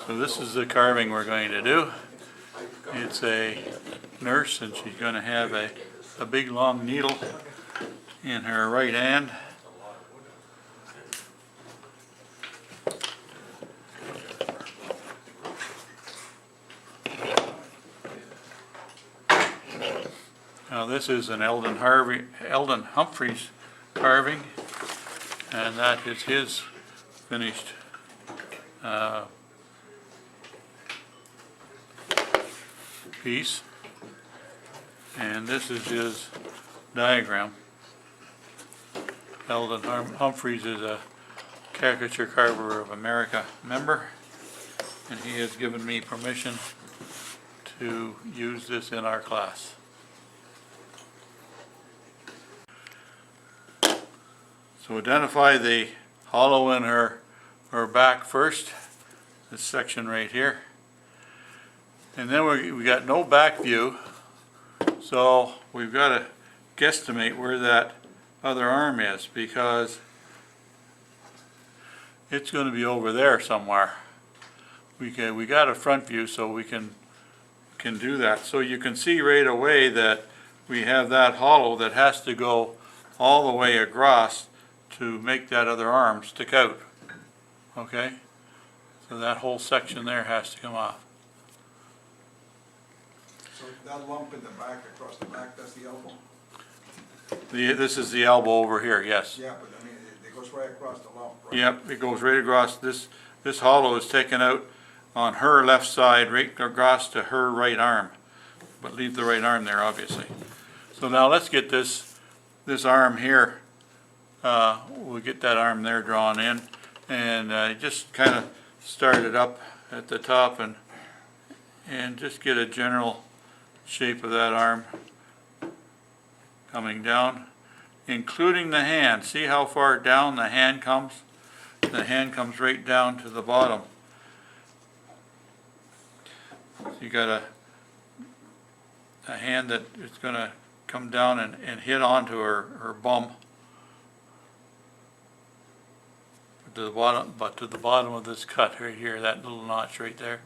So this is the carving we're going to do. It's a nurse, and she's going to have a big long needle in her right hand. Now this is an Eldon Humphreys carving, and that is his finished piece, and this is his diagram. Eldon Humphreys is a Caricature Carver of America member, and he has given me permission to use this in our class. So identify the hollow in her back first, this section right here. And then we got no back view, so we've got to guesstimate where that other arm is, because it's going to be over there somewhere. We got a front view, so we can do that. So you can see right away that we have that hollow that has to go all the way across to make that other arm stick out. Okay? So that whole section there has to come off. So that lump in the back, across the back, that's the elbow? This is the elbow over here, yes. Yeah, but I mean, it goes right across the lump, right? Yep, it goes right across. This hollow is taken out on her left side, right across to her right arm. But leave the right arm there, obviously. So now let's get this arm here. We'll get that arm there drawn in, and just kind of start it up at the top and just get a general shape of that arm coming down, including the hand. See how far down the hand comes? The hand comes right down to the bottom. So you got a hand that is going to come down and hit onto her bum. To the bottom, but to the bottom of this cut right here, that little notch right there.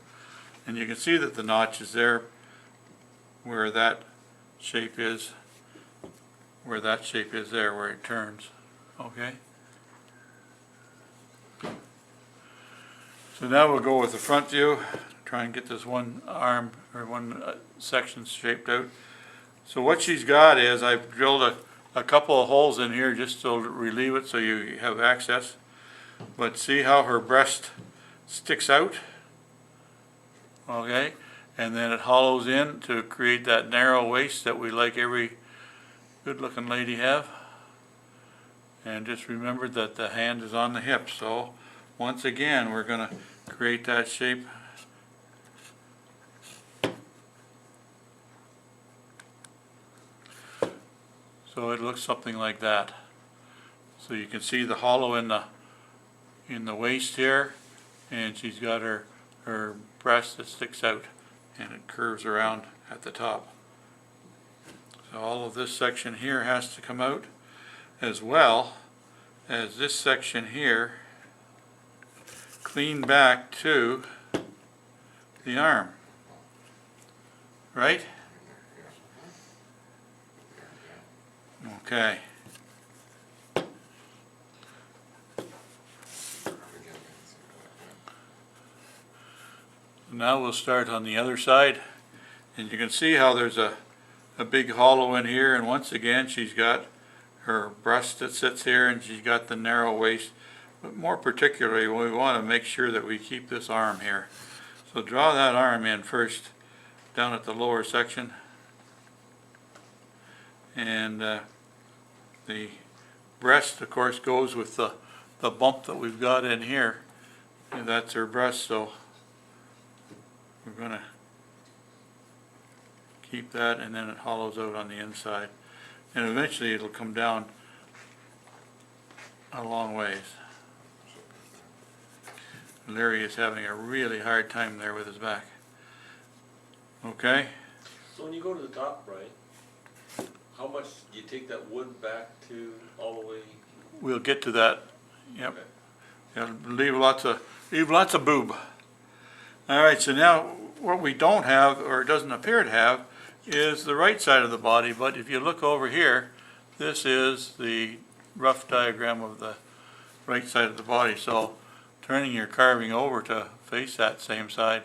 And you can see that the notch is there where that shape is, where it turns. Okay? So now we'll go with the front view, try and get this one arm or one section shaped out. So what she's got is, I've drilled a couple of holes in here just to relieve it so you have access. But see how her breast sticks out? Okay? And then it hollows in to create that narrow waist that we like every good-looking lady have. And just remember that the hand is on the hip. So once again, we're going to create that shape. So it looks something like that. So you can see the hollow in the waist here, and she's got her breast that sticks out, and it curves around at the top. So all of this section here has to come out, as well as this section here, clean back to the arm. Right? Okay. Now we'll start on the other side, and you can see how there's a big hollow in here, and once again she's got her breast that sits here, and she's got the narrow waist. But more particularly, we want to make sure that we keep this arm here. So draw that arm in first down at the lower section, and the breast of course goes with the bump that we've got in here, and that's her breast. So we're going to keep that, and then it hollows out on the inside. And eventually it'll come down a long ways. Larry is having a really hard time there with his back. Okay? So when you go to the top, right, how much do you take that wood back to all the way? We'll get to that. Yep. Okay. Yeah, leave lots of boob. All right, so now what we don't have, or it doesn't appear to have, is the right side of the body. But if you look over here, this is the rough diagram of the right side of the body. So turning your carving over to face that same side.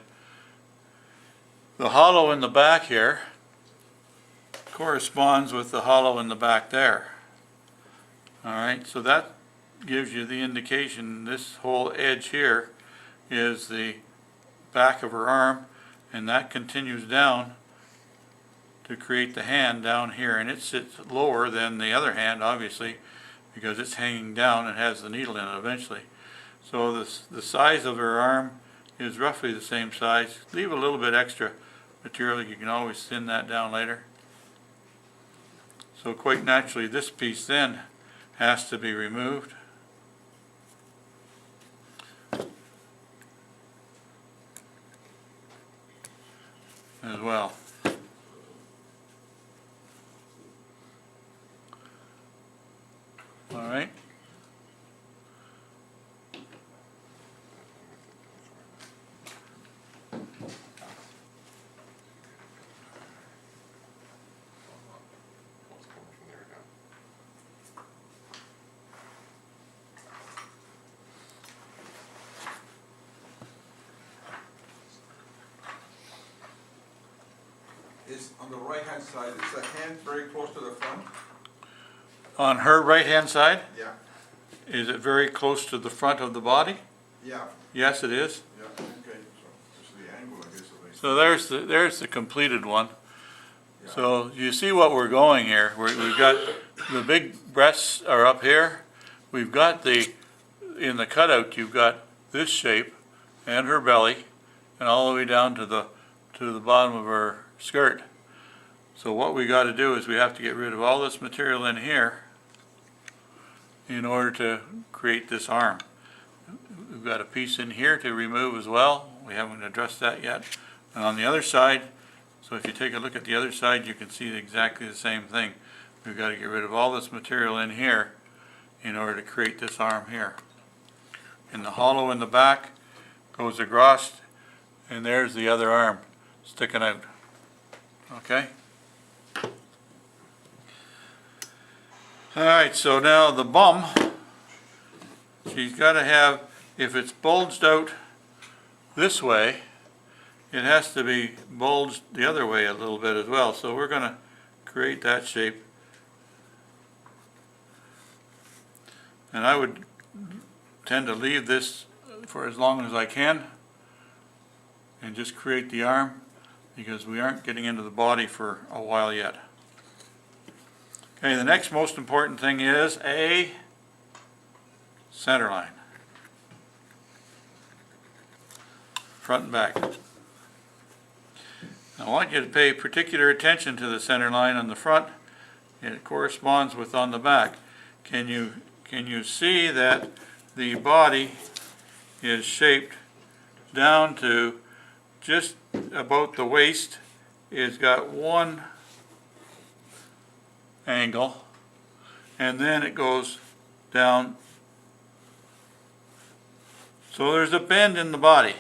The hollow in the back here corresponds with the hollow in the back there. All right, so that gives you the indication this whole edge here is the back of her arm, and that continues down to create the hand down here, and it sits lower than the other hand, obviously, because it's hanging down and has the needle in it eventually. So the size of her arm is roughly the same size. Leave a little bit extra material, you can always thin that down later. So quite naturally this piece then has to be removed. As well. All right. Is on the right-hand side, is the hand very close to the front? On her right-hand side, Yeah. is it very close to the front of the body? Yeah, Yes, it is. yeah, okay, so this is the angle, I guess, at least. So there's the completed one. Yeah. So you see what we're going here. We've got the big breasts are up here. We've got in the cutout, you've got this shape and her belly, and all the way down to the bottom of her skirt. So what we got to do is we have to get rid of all this material in here in order to create this arm. We've got a piece in here to remove as well. We haven't addressed that yet. And on the other side, so if you take a look at the other side, you can see exactly the same thing. We've got to get rid of all this material in here in order to create this arm here. And the hollow in the back goes across, and there's the other arm sticking out. Okay? All right, so now the bum, she's got to have, if it's bulged out this way, it has to be bulged the other way a little bit as well. So we're going to create that shape. And I would tend to leave this for as long as I can and just create the arm, because we aren't getting into the body for a while yet. Okay, the next most important thing is a center line. Front and back. I want you to pay particular attention to the center line on the front. It corresponds with on the back. Can you see that the body is shaped down to just about the waist? It's got one angle, and then it goes down. So there's a bend in the body.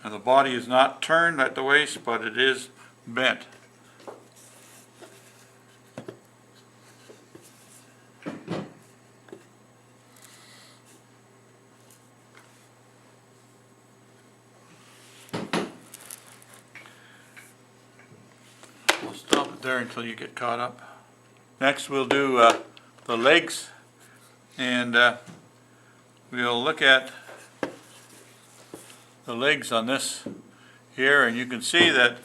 Now the body is not turned at the waist, but it is bent. We'll stop it there until you get caught up. Next we'll do the legs, and we'll look at the legs on this here, and you can see that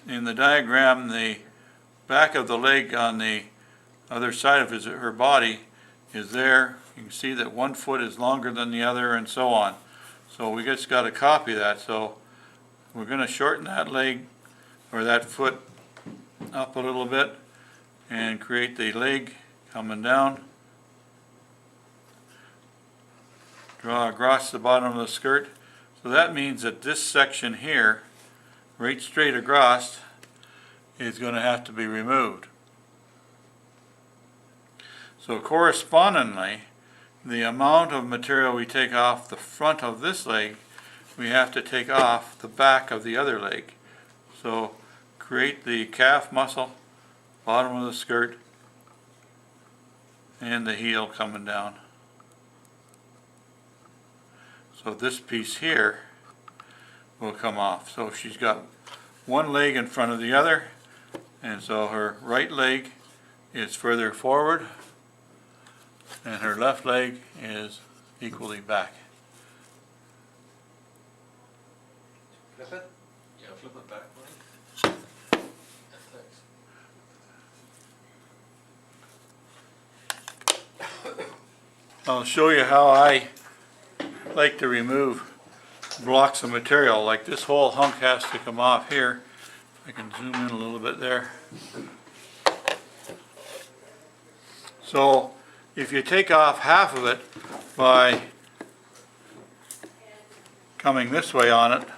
in the diagram the back of the leg on the other side of her body is there. You can see that one foot is longer than the other, and so on. So we just got to copy that. So we're going to shorten that leg or that foot up a little bit and create the leg coming down. Draw across the bottom of the skirt. So that means that this section here, right straight across, is going to have to be removed. So correspondingly, the amount of material we take off the front of this leg, we have to take off the back of the other leg. So create the calf muscle, bottom of the skirt, and the heel coming down. So this piece here will come off. So she's got one leg in front of the other, and so her right leg is further forward and her left leg is equally back. Flip it? Yeah, flip it back, Mike. Thanks. I'll show you how I like to remove blocks of material. Like this whole hunk has to come off here. I can zoom in a little bit there. So if you take off half of it by coming this way on it,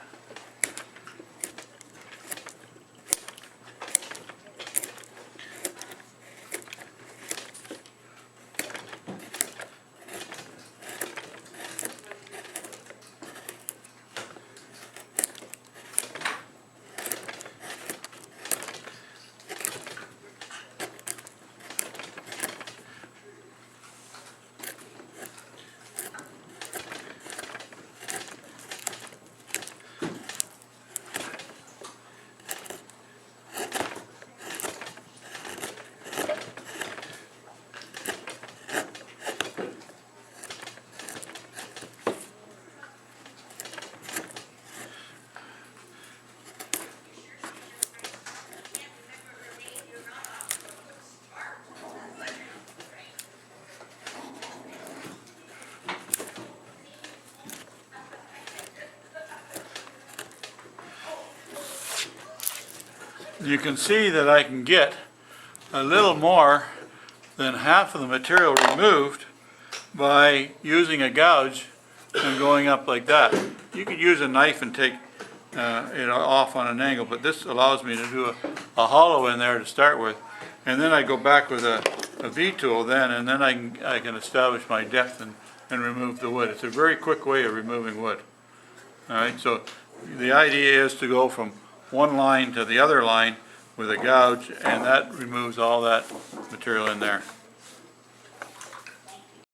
you can see that I can get a little more than half of the material removed by using a gouge and going up like that. You could use a knife and take it off on an angle, but this allows me to do a hollow in there to start with, and then I go back with a V-tool then, and then I can establish my depth and remove the wood. It's a very quick way of removing wood. All right, so the idea is to go from one line to the other line with a gouge, and that removes all that material in there.